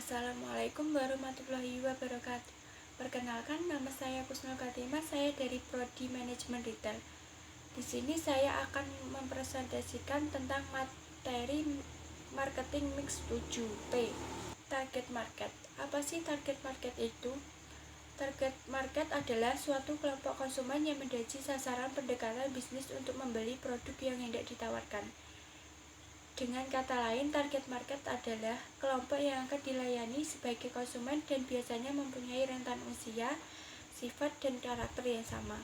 Assalamualaikum warahmatullahi wabarakatuh. Perkenalkan, nama saya Kusnul Katimah, saya dari Prodi Manajemen Retail. Di sini saya akan mempresentasikan tentang materi marketing mix 7P. Target market. Apa sih target market itu? Target market adalah suatu kelompok konsumen yang menjadi sasaran pendekatan bisnis untuk membeli produk yang hendak ditawarkan. Dengan kata lain, target market adalah kelompok yang akan dilayani sebagai konsumen dan biasanya mempunyai rentan usia, sifat, dan karakter yang sama.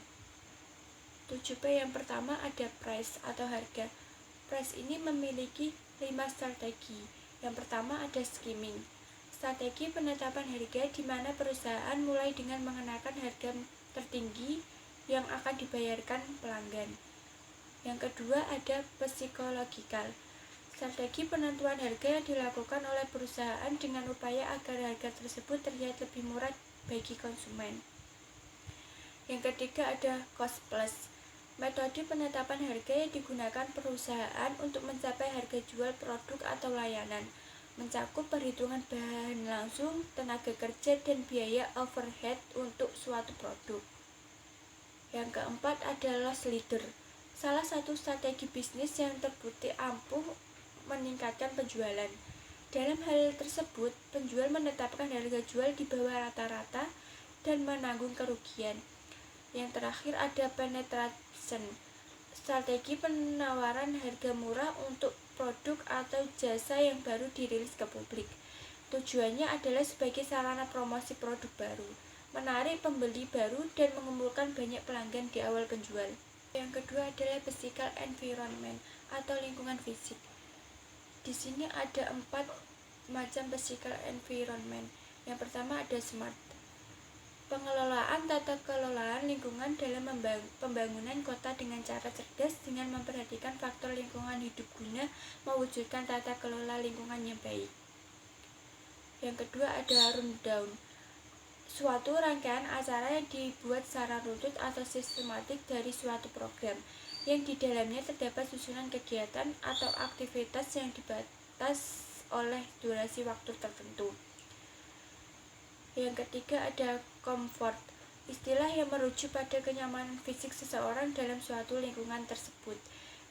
7P yang pertama ada price atau harga. Price ini memiliki 5 strategi. Yang pertama ada skimming. Strategi penetapan harga di mana perusahaan mulai dengan mengenakan harga tertinggi yang akan dibayarkan pelanggan. Yang kedua ada psikologikal. Strategi penentuan harga yang dilakukan oleh perusahaan dengan upaya agar harga tersebut terlihat lebih murah bagi konsumen. Yang ketiga ada cost plus. Metode penetapan harga yang digunakan perusahaan untuk mencapai harga jual produk atau layanan, mencakup perhitungan bahan langsung, tenaga kerja, dan biaya overhead untuk suatu produk. Yang keempat ada loss leader. Salah satu strategi bisnis yang terbukti ampuh meningkatkan penjualan. Dalam hal tersebut, penjual menetapkan harga jual di bawah rata-rata dan menanggung kerugian. Yang terakhir ada penetration. Strategi penawaran harga murah untuk produk atau jasa yang baru dirilis ke publik. Tujuannya adalah sebagai sarana promosi produk baru, menarik pembeli baru, dan mengumpulkan banyak pelanggan di awal penjual. Yang kedua adalah physical environment atau lingkungan fisik. Di sini ada 4 macam physical environment. Yang pertama ada smart. Pengelolaan tata kelolaan lingkungan dalam pembangunan kota dengan cara cerdas dengan memperhatikan faktor lingkungan hidup guna mewujudkan tata kelola lingkungan yang baik. Yang kedua ada rundown. Suatu rangkaian acara yang dibuat secara runtut atau sistematik dari suatu program yang di dalamnya terdapat susunan kegiatan atau aktivitas yang dibatas oleh durasi waktu tertentu. Yang ketiga ada comfort, istilah yang merujuk pada kenyamanan fisik seseorang dalam suatu lingkungan tersebut.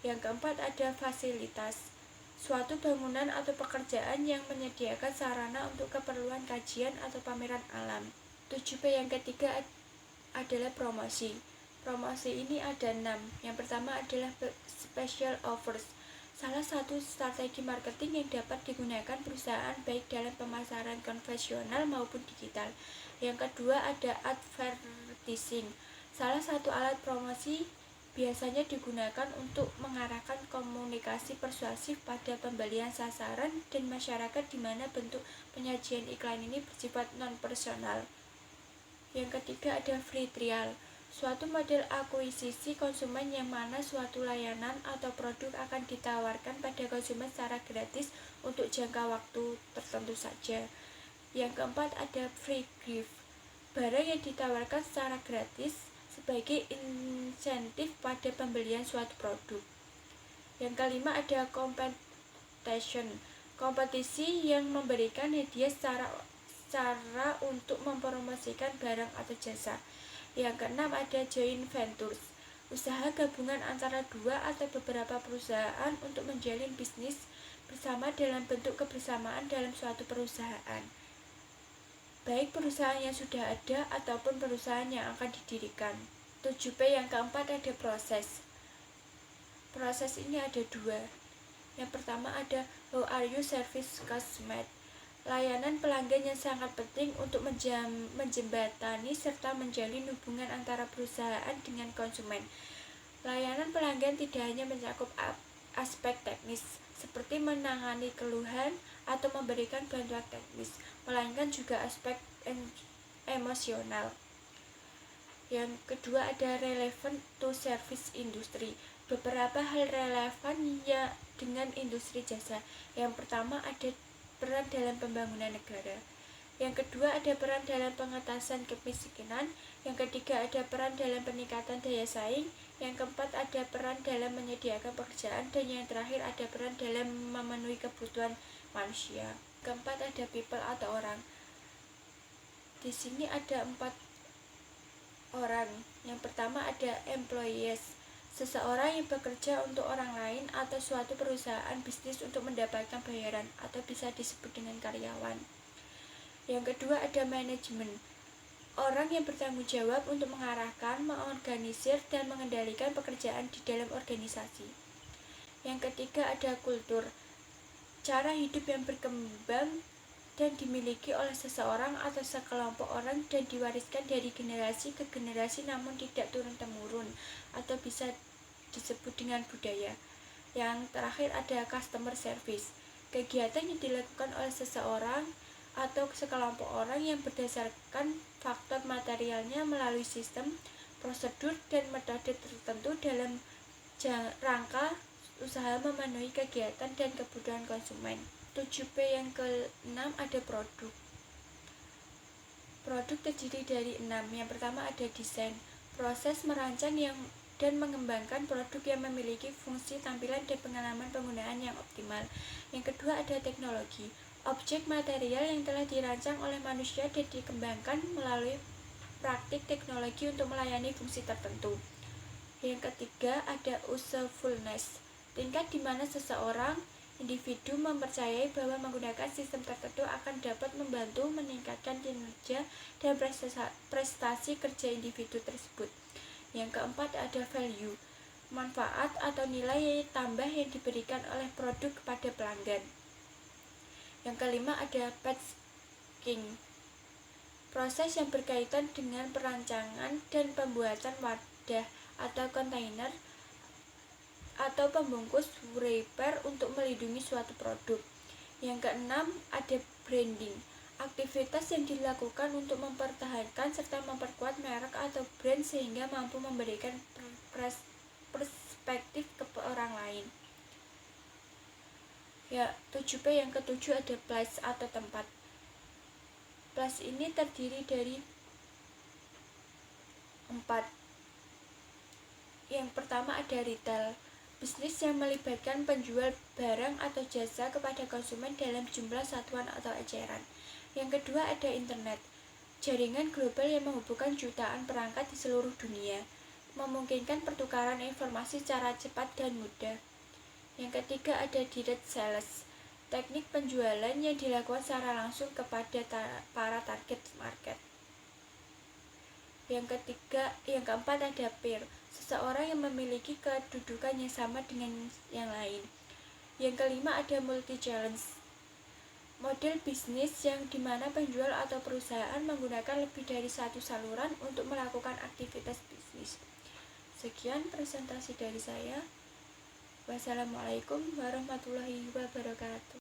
Yang keempat ada fasilitas, suatu bangunan atau pekerjaan yang menyediakan sarana untuk keperluan kajian atau pameran alam. 7P yang ketiga adalah promosi. Promosi ini ada 6. Yang pertama adalah special offers. Salah satu strategi marketing yang dapat digunakan perusahaan baik dalam pemasaran konvensional maupun digital. Yang kedua ada advertising. Salah satu alat promosi biasanya digunakan untuk mengarahkan komunikasi persuasif pada pembelian sasaran dan masyarakat di mana bentuk penyajian iklan ini bersifat non-personal. Yang ketiga ada free trial, suatu model akuisisi konsumen yang mana suatu layanan atau produk akan ditawarkan pada konsumen secara gratis untuk jangka waktu tertentu saja. Yang keempat ada free gift, barang yang ditawarkan secara gratis sebagai insentif pada pembelian suatu produk. Yang kelima ada competition, kompetisi yang memberikan hadiah secara untuk mempromosikan barang atau jasa. Yang keenam ada joint ventures, usaha gabungan antara dua atau beberapa perusahaan untuk menjalin bisnis bersama dalam bentuk kebersamaan dalam suatu perusahaan, baik perusahaan yang sudah ada ataupun perusahaan yang akan didirikan. 7P yang keempat ada proses. Proses ini ada 2. Yang pertama ada how are you service customer, layanan pelanggan yang sangat penting untuk menjembatani serta menjalin hubungan antara perusahaan dengan konsumen. Layanan pelanggan tidak hanya mencakup aspek teknis seperti menangani keluhan atau memberikan bantuan teknis, melainkan juga aspek emosional. Yang kedua ada relevant to service industry, beberapa hal relevan ya dengan industri jasa. Yang pertama ada peran dalam pembangunan negara. Yang kedua ada peran dalam pengentasan kemiskinan. Yang ketiga ada peran dalam peningkatan daya saing. Yang keempat ada peran dalam menyediakan pekerjaan. Dan yang terakhir ada peran dalam memenuhi kebutuhan manusia. Keempat ada people atau orang. Di sini ada 4 orang. Yang pertama ada employees, seseorang yang bekerja untuk orang lain atau suatu perusahaan bisnis untuk mendapatkan bayaran atau bisa disebut dengan karyawan. Yang kedua ada manajemen, orang yang bertanggung jawab untuk mengarahkan, mengorganisir, dan mengendalikan pekerjaan di dalam organisasi. Yang ketiga ada kultur, cara hidup yang berkembang dan dimiliki oleh seseorang atau sekelompok orang dan diwariskan dari generasi ke generasi namun tidak turun-temurun atau bisa disebut dengan budaya. Yang terakhir ada customer service, kegiatan yang dilakukan oleh seseorang atau sekelompok orang yang berdasarkan faktor materialnya melalui sistem, prosedur, dan metode tertentu dalam rangka usaha memenuhi kegiatan dan kebutuhan konsumen. 7P yang ke-6 ada produk. Produk terdiri dari 6. Yang pertama ada desain, proses merancang dan mengembangkan produk yang memiliki fungsi, tampilan, dan pengalaman penggunaan yang optimal. Yang kedua ada teknologi, objek material yang telah dirancang oleh manusia dan dikembangkan melalui praktik teknologi untuk melayani fungsi tertentu. Yang ketiga ada usefulness, tingkat di mana seseorang individu mempercayai bahwa menggunakan sistem tertentu akan dapat membantu meningkatkan kinerja dan prestasi kerja individu tersebut. Yang keempat ada value, manfaat atau nilai tambah yang diberikan oleh produk kepada pelanggan. Yang kelima ada packaging, proses yang berkaitan dengan perancangan dan pembuatan wadah atau kontainer atau pembungkus wrapper untuk melindungi suatu produk. Yang keenam ada branding, aktivitas yang dilakukan untuk mempertahankan serta memperkuat merek atau brand sehingga mampu memberikan perspektif ke orang lain. Ya, 7P yang ketujuh ada place atau tempat. Place ini terdiri dari 4. Yang pertama ada retail, bisnis yang melibatkan penjual barang atau jasa kepada konsumen dalam jumlah satuan atau eceran. Yang kedua ada internet, jaringan global yang menghubungkan jutaan perangkat di seluruh dunia, memungkinkan pertukaran informasi secara cepat dan mudah. Yang ketiga ada direct sales, teknik penjualan yang dilakukan secara langsung kepada para target market. Yang keempat ada peer, seseorang yang memiliki kedudukan yang sama dengan yang lain. Yang kelima ada multi challenge, model bisnis yang dimana penjual atau perusahaan menggunakan lebih dari satu saluran untuk melakukan aktivitas bisnis. Sekian presentasi dari saya. Wassalamualaikum warahmatullahi wabarakatuh.